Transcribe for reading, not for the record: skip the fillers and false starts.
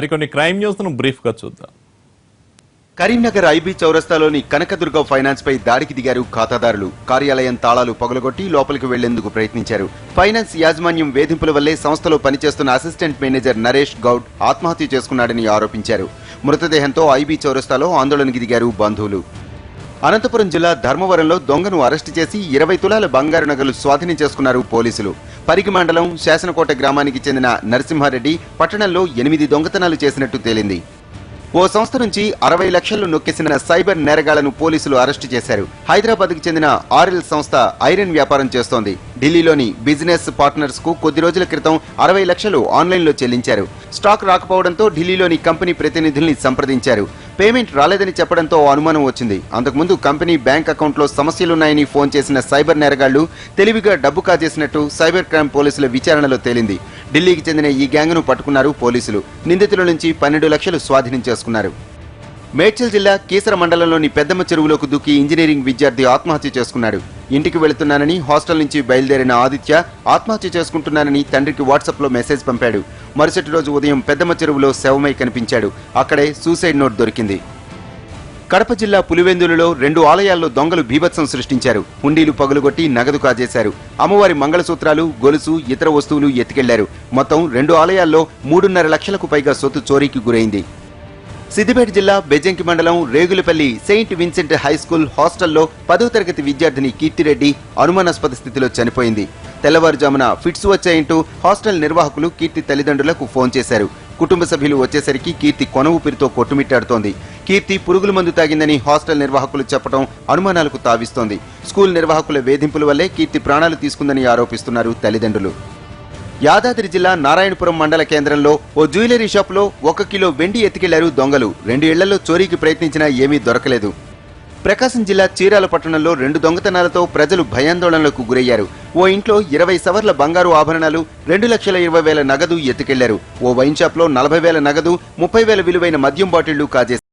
మరికొన్ని crime news ను brief గా చూద్దాం. కరీంనగర్ ఐబీ చౌరస్తాలోని కనకదుర్గ ఫైనాన్స్ పై దాడికి దిగారు ఖాతాదారులు. కార్యాలయం తాళాలు పగలగొట్టి లోపలికి వెళ్లేందుకు ప్రయత్నించారు. ఫైనాన్స్ యాజమాన్యం వేధింపుల వల్లే సంస్థలో పనిచేస్తున్న అసిస్టెంట్ మేనేజర్ నరేష్ గౌడ్ ఆత్మహత్య చేసుకున్నాడని ఆరోపించారు. మృతదేహంతో ఐబీ చౌరస్తాలో ఆందోళనకి దిగారు బంధువులు. అనంతపురం జిల్లా ధర్మవరంలో దొంగను అరెస్టు చేసి 20 తులాల బంగారు నగలు స్వాధీనం చేసుకున్నారు పోలీసులు. పరిగి మండలం శాసనకోట గ్రామానికి చెందిన నరసింహారెడ్డి పట్టణంలో 8 దొంగతనాలు చేసినట్టు తేలింది. ఓ సంస్థ నుంచి 60 లక్షలు నొక్కేసిన సైబర్ నేరగాళ్లను పోలీసులు అరెస్టు చేశారు. హైదరాబాద్ కు చెందిన ఆర్ఎల్ సంస్థ ఐరన్ వ్యాపారం చేస్తోంది. ఢిల్లీలోని బిజినెస్ పార్ట్నర్స్ కు కొద్ది రోజుల క్రితం 60 లక్షలు ఆన్లైన్లో చెల్లించారు. స్టాక్ రాకపోవడంతో ఢిల్లీలోని కంపెనీ ప్రతినిధుల్ని సంప్రదించారు. పేమెంట్ రాలేదని చెప్పడంతో అనుమానం వచ్చింది. అంతకుముందు కంపెనీ బ్యాంక్ అకౌంట్లో సమస్యలున్నాయని ఫోన్ చేసిన సైబర్ నేరగాళ్లు తెలివిగా డబ్బు కాజేసినట్టు సైబర్ క్రైమ్ పోలీసుల విచారణలో తేలింది. ఢిల్లీకి చెందిన ఈ గ్యాంగ్ను పట్టుకున్నారు పోలీసులు. నిందితుల నుంచి 12 లక్షలు స్వాధీనం చేసుకున్నారు. మేడ్చల్ జిల్లా కీసర మండలంలోని పెద్దమ్మ చెరువులోకి దూకి ఇంజనీరింగ్ విద్యార్థి ఆత్మహత్య చేసుకున్నాడు. ఇంటికి వెళుతున్నానని హాస్టల్ నుంచి బయలుదేరిన ఆదిత్య ఆత్మహత్య చేసుకుంటున్నానని తండ్రికి వాట్సాప్ లో మెసేజ్ పంపాడు. మరుసటి రోజు ఉదయం పెద్దమ్మ చెరువులో శవమై కనిపించాడు. అక్కడే సూసైడ్ నోట్ దొరికింది. కడప జిల్లా పులివెందులలో 2 ఆలయాల్లో దొంగలు బీభత్సం సృష్టించారు. హుండీలు పగులుగొట్టి నగదు కాజేశారు. అమ్మవారి మంగళసూత్రాలు, గొలుసు, ఇతర వస్తువులు ఎత్తుకెళ్లారు. మొత్తం 2 ఆలయాల్లో 3.5 లక్షలకు పైగా సొత్తు చోరీకి గురైంది. సిద్దిపేట జిల్లా బెజ్జంకి మండలం Regulapalli Saint Vincent high school హాస్టల్లో 10వ తరగతి విద్యార్థిని కీర్తిరెడ్డి అనుమానాస్పద స్థితిలో చనిపోయింది. తెల్లవారుజామున ఫిట్స్ వచ్చాయంటూ హాస్టల్ నిర్వాహకులు కీర్తి తల్లిదండ్రులకు ఫోన్ చేశారు. కుటుంబ సభ్యులు వచ్చేసరికి కీర్తి కొన ఊపిరితో కొట్టుమిట్టాడుతోంది. కీర్తి పురుగుల మందు తాగిందని హాస్టల్ నిర్వాహకులు చెప్పడం అనుమానాలకు తావిస్తోంది. స్కూల్ నిర్వాహకుల వేధింపుల వల్లే కీర్తి ప్రాణాలు తీసుకుందని ఆరోపిస్తున్నారు తల్లిదండ్రులు. యాదాద్రి జిల్లా నారాయణపురం మండల కేంద్రంలో ఓ జ్యువెలరీ షాపులో 1 కిలో వెండి ఎత్తుకెళ్లారు దొంగలు. 2 ఇళ్లలో చోరీకి ప్రయత్నించినా ఏమీ దొరకలేదు. ప్రకాశం జిల్లా చీరాల పట్టణంలో 2 దొంగతనాలతో ప్రజలు భయాందోళనలకు గురయ్యారు. ఓ ఇంట్లో 20 సవర్ల బంగారు ఆభరణాలు, 2,20,000 నగదు ఎత్తుకెళ్లారు. ఓ వైన్ షాప్ లో 40,000 నగదు, 30,000 విలువైన మద్యం బాటిళ్లు కాజేశారు.